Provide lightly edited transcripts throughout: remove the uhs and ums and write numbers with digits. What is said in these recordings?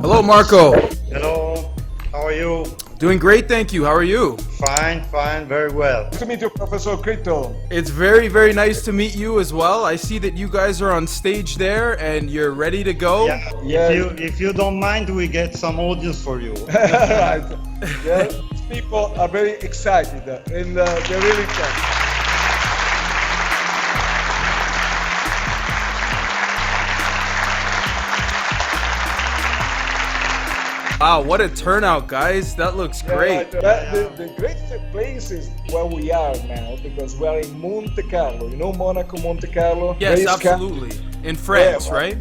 Hello, Marco. Hello, how are you? Doing great, thank you. How are you? Fine, very well. Nice to meet you, Professor Crypto. It's very, very nice to meet you as well. I see that you guys are on stage there and you're ready to go. Yeah, if you don't mind, we get some audience for you. Right. Yeah, people are very excited and they're really excited. Wow, what a turnout, guys. That looks great. The great place is where we are now because we are in Monte Carlo. You know Monaco, Monte Carlo? Yes, absolutely. In France, right?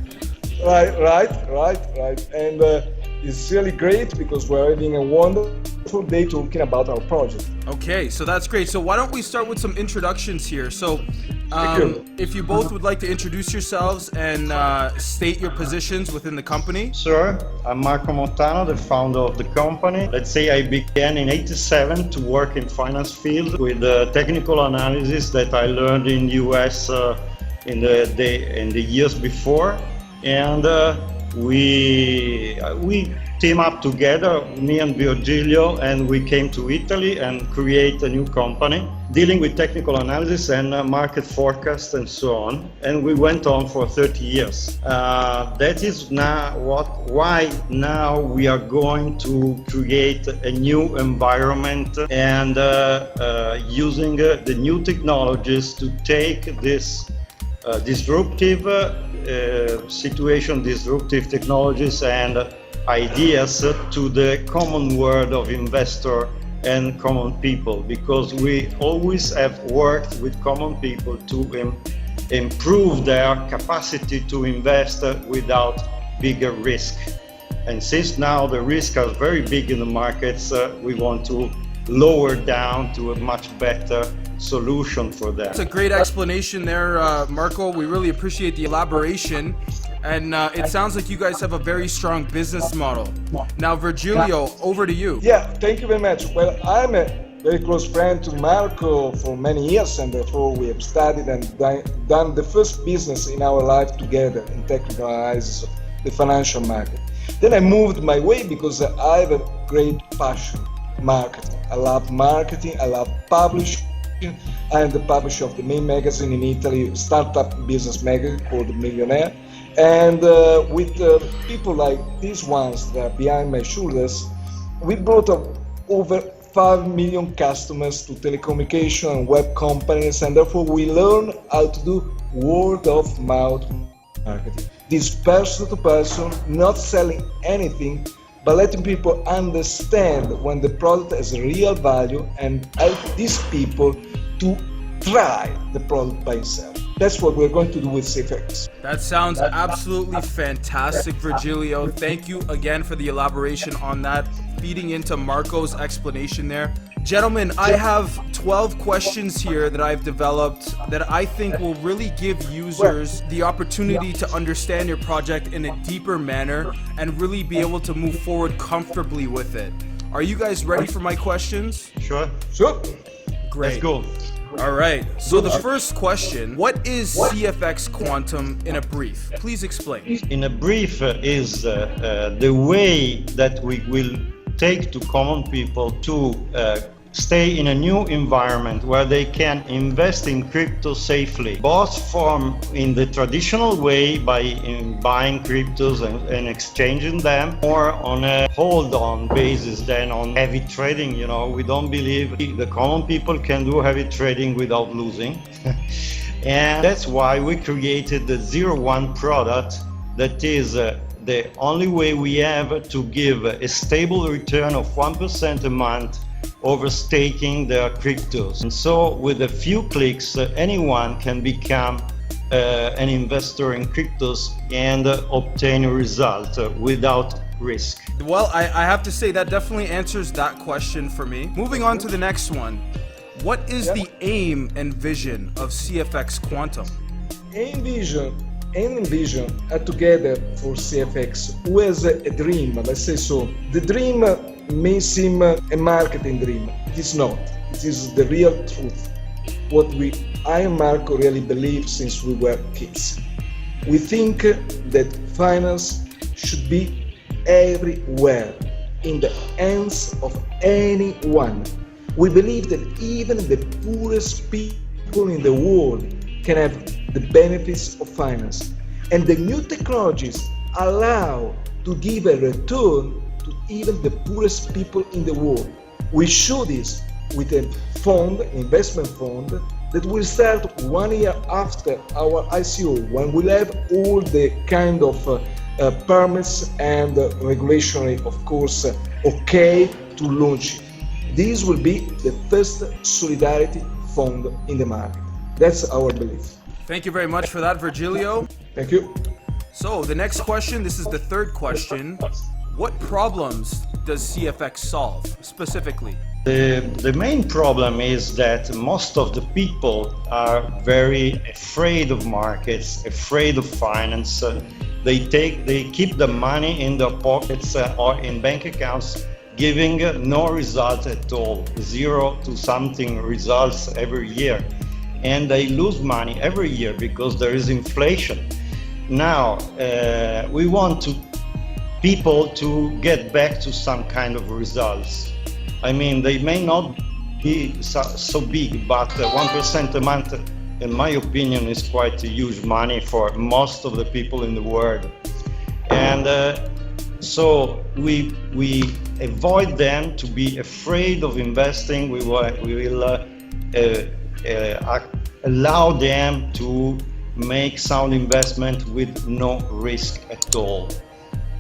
Right. And it's really great because we're having a wonderful day talking about our project. Okay, so that's great. So why don't we start with some introductions here? So if you both would like to introduce yourselves and state your positions within the company. Sure, I'm Marco Mottana, the founder of the company. Let's say I began in '87 to work in finance field with technical analysis that I learned in US in the years before, and we team up together, me and Virgilio, and we came to Italy and create a new company dealing with technical analysis and market forecast and so on. And we went on for 30 years. That is now why now we are going to create a new environment and using the new technologies to take this disruptive situation, disruptive technologies and ideas to the common world of investor and common people, because we always have worked with common people to improve their capacity to invest without bigger risk. And since now the risks are very big in the markets, we want to lower down to a much better solution for that. That's a great explanation there, Marco. We really appreciate the elaboration. And it sounds like you guys have a very strong business model. Now, Virgilio, over to you. Yeah, thank you very much. Well, I'm a very close friend to Marco for many years, and therefore we have studied and done the first business in our life together in technical analysis of the financial market. Then I moved my way because I have a great passion, marketing. I love marketing, I love publishing. I am the publisher of the main magazine in Italy, startup business magazine called Millionaire. And with people like these ones that are behind my shoulders, we brought up over 5 million customers to telecommunication and web companies, and therefore we learn how to do word of mouth marketing. This person to person, not selling anything, but letting people understand when the product has a real value and help these people to try the product by itself. That's what we're going to do with CFX. That sounds absolutely fantastic, Virgilio. Thank you again for the elaboration on that, feeding into Marco's explanation there. Gentlemen, I have 12 questions here that I've developed that I think will really give users the opportunity to understand your project in a deeper manner and really be able to move forward comfortably with it. Are you guys ready for my questions? Sure. Great. Let's go. All right, so the first question, what is CFX Quantum in a brief? Please explain. In a brief is the way that we will take to common people to stay in a new environment where they can invest in crypto safely, both from in the traditional way by buying cryptos and exchanging them, or on a hold-on basis than on heavy trading. You know, we don't believe the common people can do heavy trading without losing. And that's why we created the 01 product that is the only way we have to give a stable return of 1% a month over staking their cryptos. And so with a few clicks, anyone can become an investor in cryptos and obtain a result without risk. Well, I have to say that definitely answers that question for me. Moving on to the next one. What is the aim and vision of CFX Quantum? Aim and vision are together for CFX, who has a dream, let's say so. The dream may seem a marketing dream. It is not. It is the real truth. What I and Marco really believe since we were kids. We think that finance should be everywhere, in the hands of anyone. We believe that even the poorest people in the world can have the benefits of finance. And the new technologies allow to give a return to even the poorest people in the world. We show this with a fund, investment fund, that will start 1 year after our ICO, when we'll have all the kind of permits and regulatory, of course, okay to launch it. This will be the first solidarity fund in the market. That's our belief. Thank you very much for that, Virgilio. Thank you. So the next question, this is the third question. What problems does CFX solve specifically? The main problem is that most of the people are very afraid of markets, afraid of finance. They keep the money in their pockets or in bank accounts, giving no result at all, 0 to something results every year. And they lose money every year because there is inflation. Now, we want people to get back to some kind of results. I mean, they may not be so big, but 1% a month, in my opinion, is quite a huge money for most of the people in the world. And so we avoid them to be afraid of investing. We will allow them to make sound investment with no risk at all.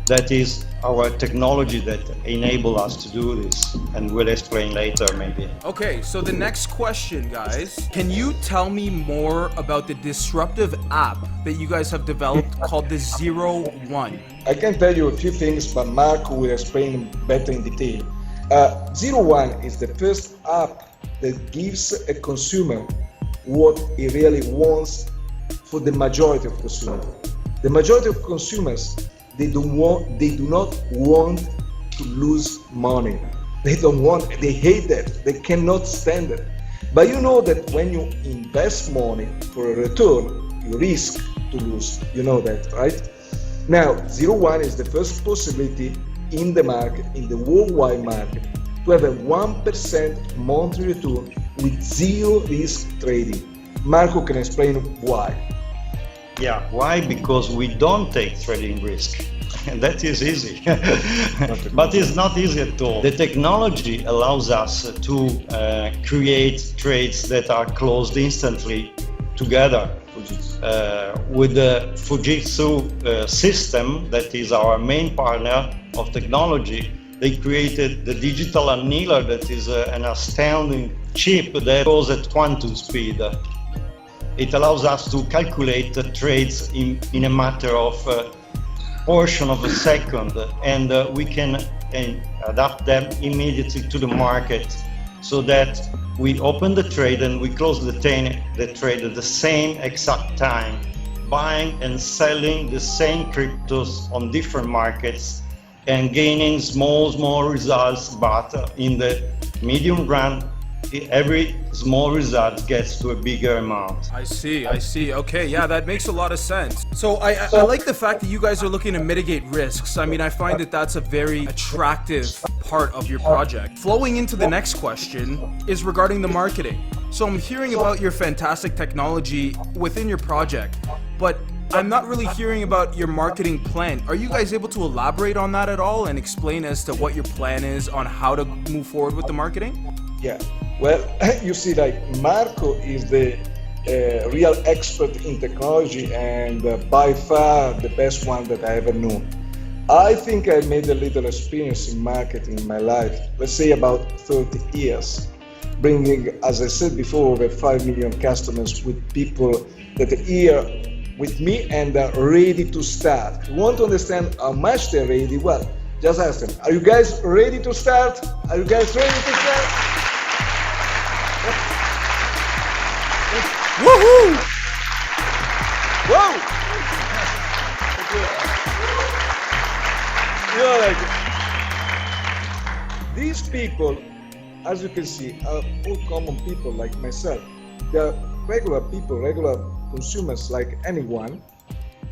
That is our technology that enable us to do this, and we'll explain later maybe. Okay, so the next question, guys. Can you tell me more about the disruptive app that you guys have developed called the 01? I can tell you a few things, but Marco will explain better in detail. 01 is the first app that gives a consumer what he really wants for the majority of consumers. The majority of consumers, they do not want to lose money. They hate that. They cannot stand it. But you know that when you invest money for a return, you risk to lose. You know that, right? Now, 01 is the first possibility in the market, in the worldwide market, to have a 1% monthly return with zero risk trading. Marco can explain why. Yeah, why? Because we don't take trading risk. And that is easy. But it's not easy at all. The technology allows us to create trades that are closed instantly together. With the Fujitsu system, that is our main partner of technology, they created the digital annealer, that is an astounding chip that goes at quantum speed. It allows us to calculate the trades in a matter of portion of a second, and we can adapt them immediately to the market, so that we open the trade and we close the trade at the same exact time, buying and selling the same cryptos on different markets and gaining small results, but in the medium run, every small result gets to a bigger amount. I see. Okay, yeah, that makes a lot of sense. So I like the fact that you guys are looking to mitigate risks. I mean, I find that that's a very attractive part of your project. Flowing into the next question is regarding the marketing. So I'm hearing about your fantastic technology within your project, but I'm not really hearing about your marketing plan. Are you guys able to elaborate on that at all and explain as to what your plan is on how to move forward with the marketing? Yeah, well, you see, like Marco is the real expert in technology and by far the best one that I ever known. I think I made a little experience in marketing in my life, let's say about 30 years, bringing, as I said before, over 5 million customers with people that are here with me and are ready to start. You want to understand how much they're ready? Well, just ask them, are you guys ready to start? Are you guys ready to start? Woohoo! Whoa! You know, like, these people, as you can see, are all common people like myself. They are regular people, regular consumers like anyone,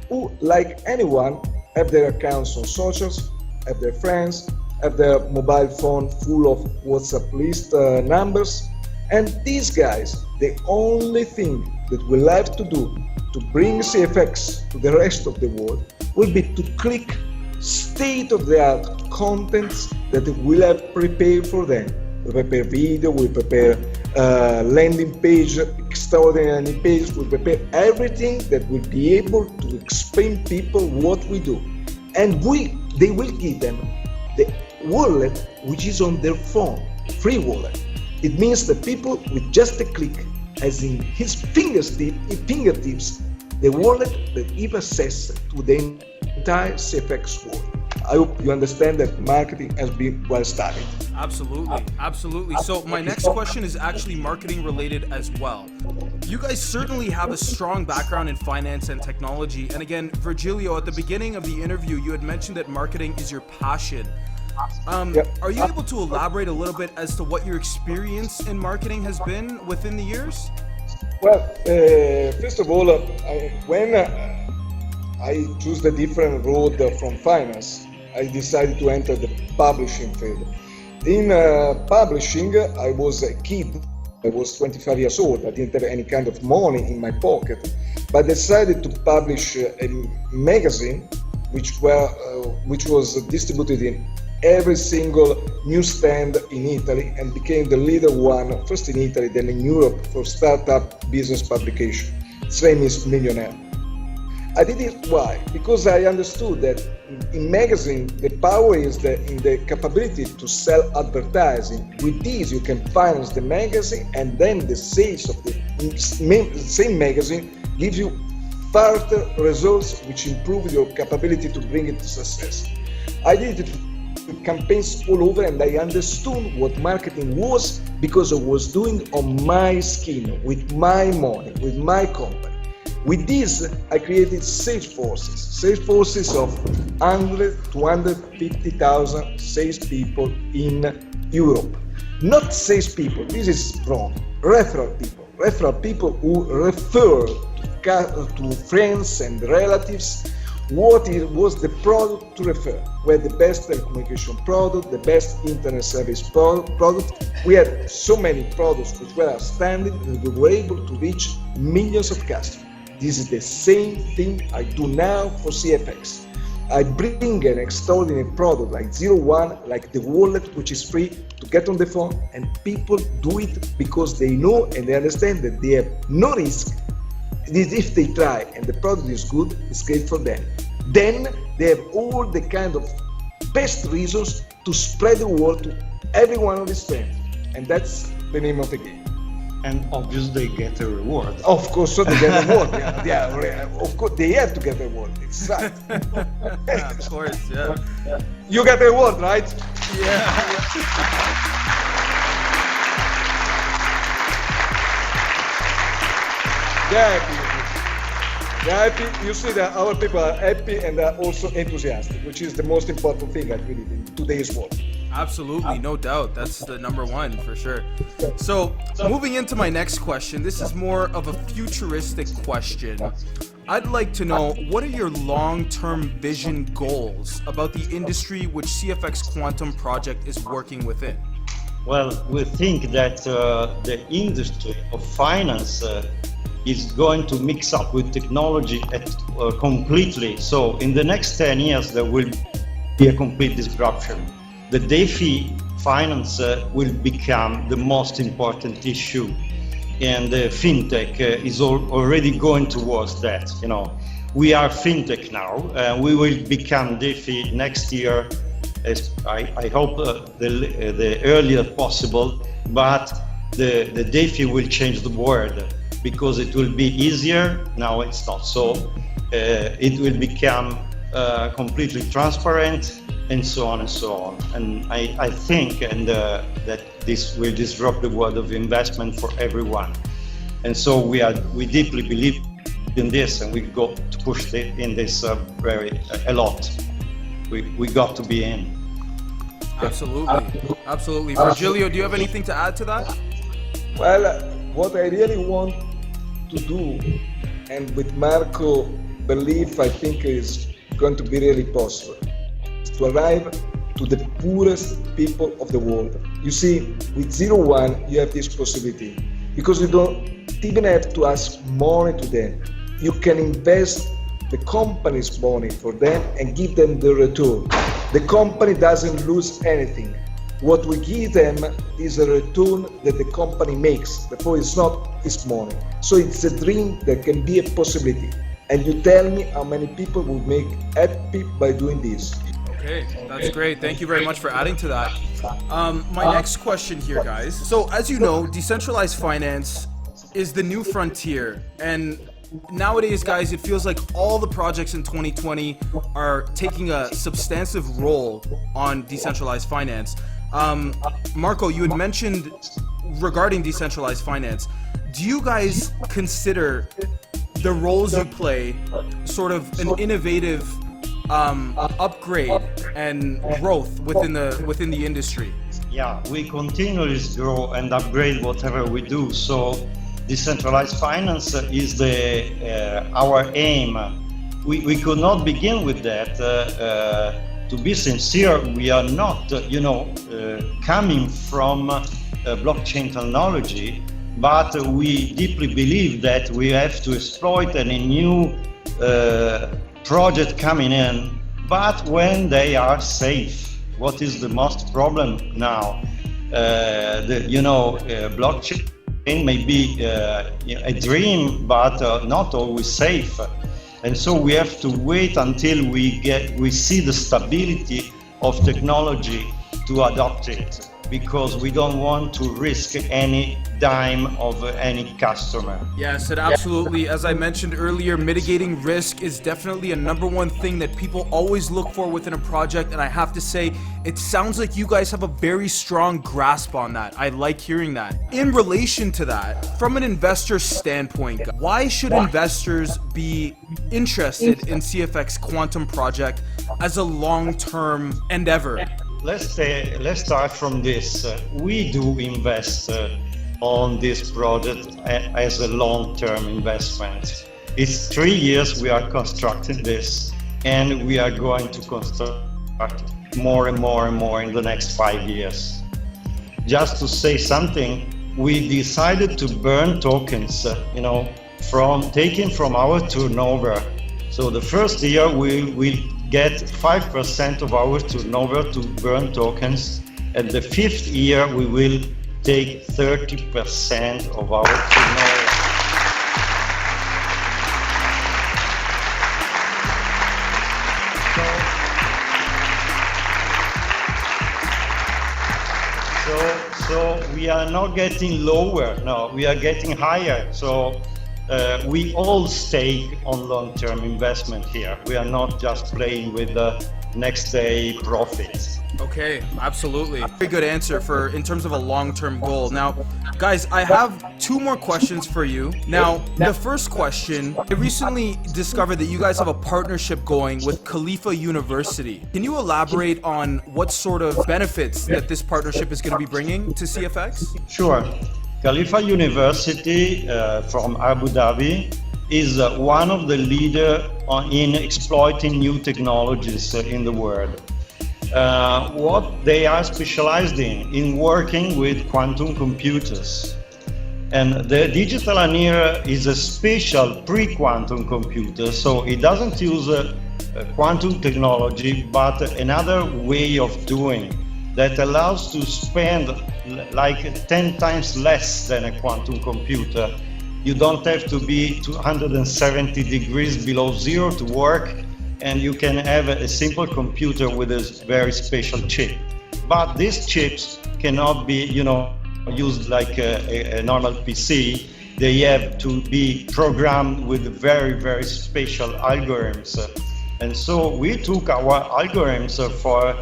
who, like anyone, have their accounts on socials, have their friends, have their mobile phone full of WhatsApp list numbers. And these guys, the only thing that we'll have to do to bring CFX to the rest of the world will be to click state-of-the-art contents that we'll have prepared for them. We prepare video, we prepare landing page, extraordinary page, we prepare everything that will be able to explain people what we do. And they will give them the wallet which is on their phone, free wallet. It means that people with just a click, as in his fingertips, the wallet that give access to the entire CFX world. I hope you understand that marketing has been well studied. Absolutely, absolutely. So my next question is actually marketing related as well. You guys certainly have a strong background in finance and technology. And again, Virgilio, at the beginning of the interview, you had mentioned that marketing is your passion. Are you able to elaborate a little bit as to what your experience in marketing has been within the years? Well, first of all, when I chose the different road from finance, I decided to enter the publishing field. In publishing, I was a kid. I was 25 years old. I didn't have any kind of money in my pocket, but decided to publish a magazine which was distributed in every single newsstand in Italy and became the leader one, first in Italy, then in Europe, for startup business publication. Its name is Millionaire. I did it why? Because I understood that in magazine, the power is in the capability to sell advertising. With this, you can finance the magazine, and then the sales of the same magazine gives you further results which improve your capability to bring it to success. I did it with campaigns all over, and I understood what marketing was because I was doing on my skin, with my money, with my company. With this, I created sales forces of 100 to 150,000 salespeople in Europe. Not salespeople, this is wrong, referral people who refer to friends and relatives what it was the product to refer. We had the best telecommunication product, the best internet service product. We had so many products which were outstanding, and we were able to reach millions of customers. This is the same thing I do now for CFX. I bring an extraordinary product like 01, like the wallet, which is free to get on the phone, and people do it because they know and they understand that they have no risk. If they try and the product is good, it's great for them. Then they have all the kind of best reasons to spread the word to every one of his friends. And that's the name of the game. And obviously they get a reward. Of course, so they get a reward. Yeah, of course, they have to get a reward. It's right. Yeah, of course, yeah. You get a reward, right? Yeah. They're happy. You see that our people are happy and are also enthusiastic, which is the most important thing I believe in today's world. Absolutely, no doubt. That's the number one for sure. So, moving into my next question, this is more of a futuristic question. I'd like to know, what are your long-term vision goals about the industry which CFX Quantum project is working within? Well, we think that the industry of finance is going to mix up with technology completely. So in the next 10 years, there will be a complete disruption. The DeFi finance will become the most important issue, and fintech is already going towards that. You know, we are fintech now. We will become DeFi next year, as I hope the earlier possible. But the DeFi will change the world because it will be easier. Now it's not so. It will become completely transparent, and so on and so on. And I think that this will disrupt the world of investment for everyone. And so we deeply believe in this, and we got to push in this a lot. We got to be in. Absolutely. Virgilio, do you have anything to add to that? Well, what I really want to do, and with Marco belief, I think is going to be really possible. to arrive to the poorest people of the world. You see, with 01, you have this possibility because you don't even have to ask money to them. You can invest the company's money for them and give them the return. The company doesn't lose anything. What we give them is a return that the company makes, therefore it's not its money. So it's a dream that can be a possibility. And you tell me how many people would make happy by doing this. Okay, that's great. Thank you very much for adding to that. My next question here, guys. So as you know, decentralized finance is the new frontier. And nowadays, guys, it feels like all the projects in 2020 are taking a substantive role on decentralized finance. Marco, you had mentioned regarding decentralized finance, do you guys consider the roles you play sort of an innovative upgrade and growth within the industry? Yeah, we continuously grow and upgrade whatever we do. So decentralized finance is our aim. We could not begin with that. To be sincere, we are not, coming from blockchain technology, but we deeply believe that we have to exploit any new project coming in, but when they are safe. What is the most problem now? Blockchain may be a dream, but not always safe. And so we have to wait until we see the stability of technology to adopt it, because we don't want to risk any dime of any customer. Yes, and absolutely. As I mentioned earlier, mitigating risk is definitely a number one thing that people always look for within a project. And I have to say, it sounds like you guys have a very strong grasp on that. I like hearing that. In relation to that, from an investor standpoint, why should investors be interested in CFX Quantum project as a long-term endeavor? Let's start from this. We do invest on this project as a long-term investment. It's 3 years we are constructing this, and we are going to construct more and more and more in the next 5 years. Just to say something, we decided to burn tokens, taken from our turnover. So the first year we will get 5% of our turnover to burn tokens. At the 5th year, we will take 30% of our turnover. So we are not getting lower, no, we are getting higher. So we all stake on long-term investment here. We are not just playing with the next day profits. Okay, absolutely. Very good answer in terms of a long-term goal. Now, guys, I have 2 more questions for you. Now, the first question, I recently discovered that you guys have a partnership going with Khalifa University. Can you elaborate on what sort of benefits that this partnership is going to be bringing to CFX? Sure. Khalifa University from Abu Dhabi is one of the leaders in exploiting new technologies in the world. What they are specialized in working with quantum computers. And the digital annealer is a special pre-quantum computer, so it doesn't use quantum technology, but another way of doing that allows to spend like 10 times less than a quantum computer. You don't have to be 270 degrees below zero to work, and you can have a simple computer with a very special chip. But these chips cannot be, used like a normal PC. They have to be programmed with very, very special algorithms. And so we took our algorithms for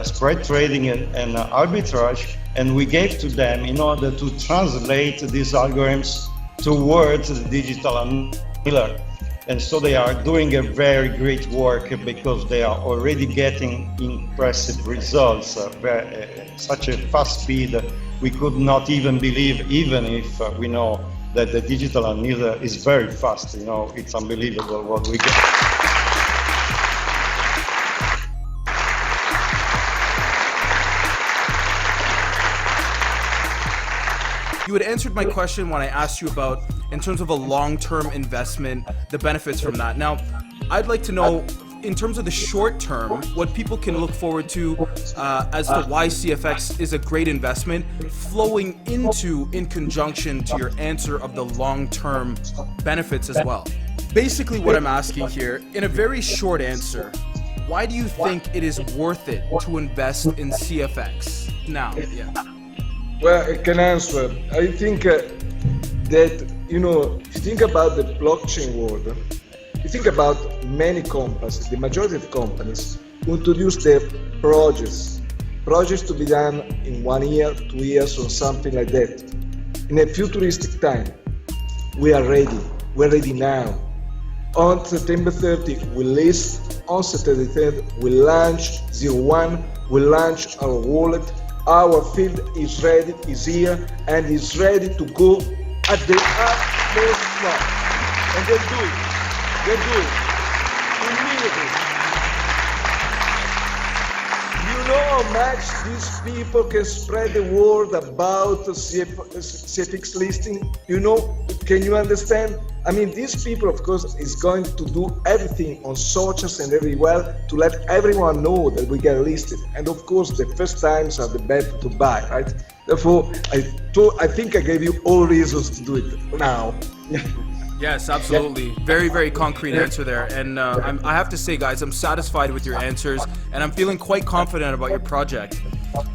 spread trading and arbitrage, and we gave to them in order to translate these algorithms towards the digital annealer. And so they are doing a very great work because they are already getting impressive results, such a fast speed we could not even believe, even if we know that the digital annealer is very fast. It's unbelievable what we get. you had answered my question when I asked you about, in terms of a long-term investment, the benefits from that. Now, I'd like to know, in terms of the short term, what people can look forward to as to why CFX is a great investment, flowing into, in conjunction to your answer of the long-term benefits as well. Basically what I'm asking here, in a very short answer, why do you think it is worth it to invest in CFX now? Yeah. Well, I can answer. I think that, you know, if you think about the blockchain world, you think about many companies, the majority of companies who introduce their projects to be done in 1 year, 2 years, or something like that. In a futuristic time, we are ready. We're ready now. On September 30, we list. On September 3rd, we launch 01. We launch our wallet. Our field is ready, is here, and is ready to go at the utmost mark. And they'll do it. They'll do it immediately. You know how much these people can spread the word about CFX listing? You know, can you understand? I mean, these people, of course, is going to do everything on socials and everywhere to let everyone know that we get listed. And of course, the first times are the best to buy, right? Therefore, I think I gave you all reasons to do it now. Yes, absolutely. Very, very concrete answer there. And I have to say, guys, I'm satisfied with your answers, and I'm feeling quite confident about your project.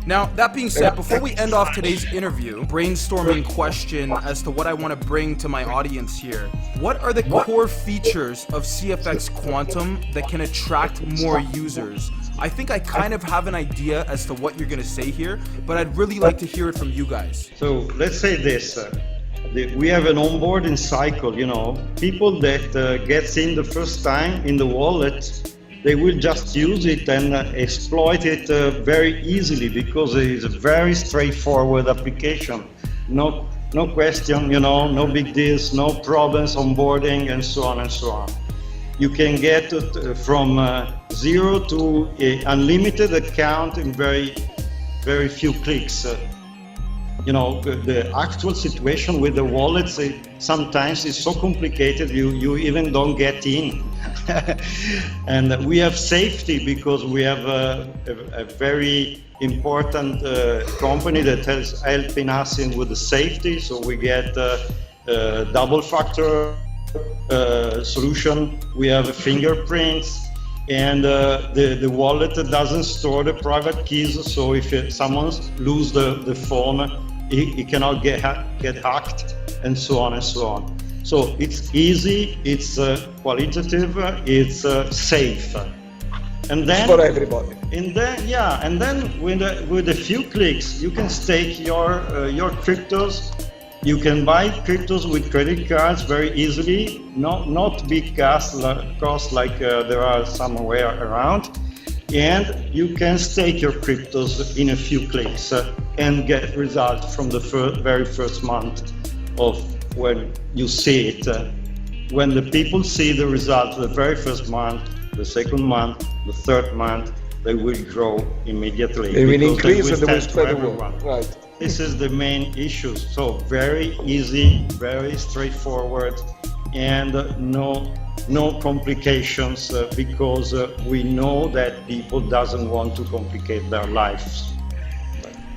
Now, that being said, before we end off today's interview, brainstorming question as to what I want to bring to my audience here. What are the core features of CFX Quantum that can attract more users? I think I kind of have an idea as to what you're going to say here, but I'd really like to hear it from you guys. So let's say this. We have an onboarding cycle, you know. People that gets in the first time in the wallet, they will just use it and exploit it very easily because it is a very straightforward application. No question, you know, no big deals, no problems onboarding, and so on and so on. You can get from 0 to an unlimited account in very few clicks. You know, the actual situation with the wallets sometimes is so complicated you even don't get in. And we have safety because we have a very important company that is helping us in with the safety. So we get double factor solution. We have fingerprints. And the wallet doesn't store the private keys, so if someone loses the phone, he cannot get hacked, and so on and so on. So it's easy, it's qualitative, it's safe, and then for everybody. And then with a few clicks, you can stake your cryptos. You can buy cryptos with credit cards very easily, not big cost like there are somewhere around, and you can stake your cryptos in a few clicks and get results from the very first month of when you see it. When the people see the results the very first month, the second month, the third month, they will grow immediately. They will increase and they will spread the word. Right. This is the main issue. So very easy, very straightforward, and no complications because we know that people doesn't want to complicate their lives.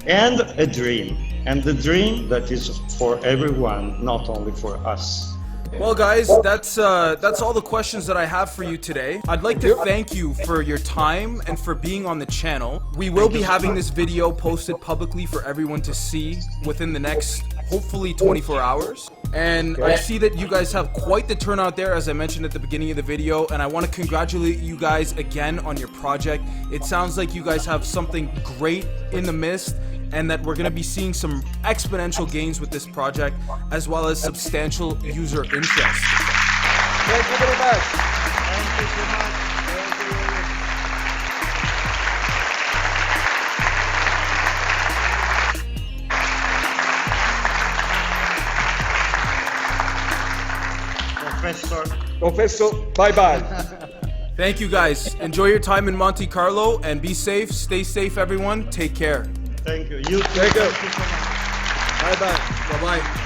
And a dream, and the dream that is for everyone, not only for us. Well, guys, that's all the questions that I have for you today. I'd like to thank you for your time and for being on the channel. We will be having this video posted publicly for everyone to see within the next, hopefully, 24 hours. And I see that you guys have quite the turnout there, as I mentioned at the beginning of the video, and I want to congratulate you guys again on your project. It sounds like you guys have something great in the midst, and that we're going to be seeing some exponential gains with this project, as well as substantial user interest. Thank you very much. Thank you so much. Professor, bye-bye. Thank you, guys. Enjoy your time in Monte Carlo, and be safe. Stay safe, everyone. Take care. Thank you. You too. Thank you. Thank you so much. Bye bye. Bye bye.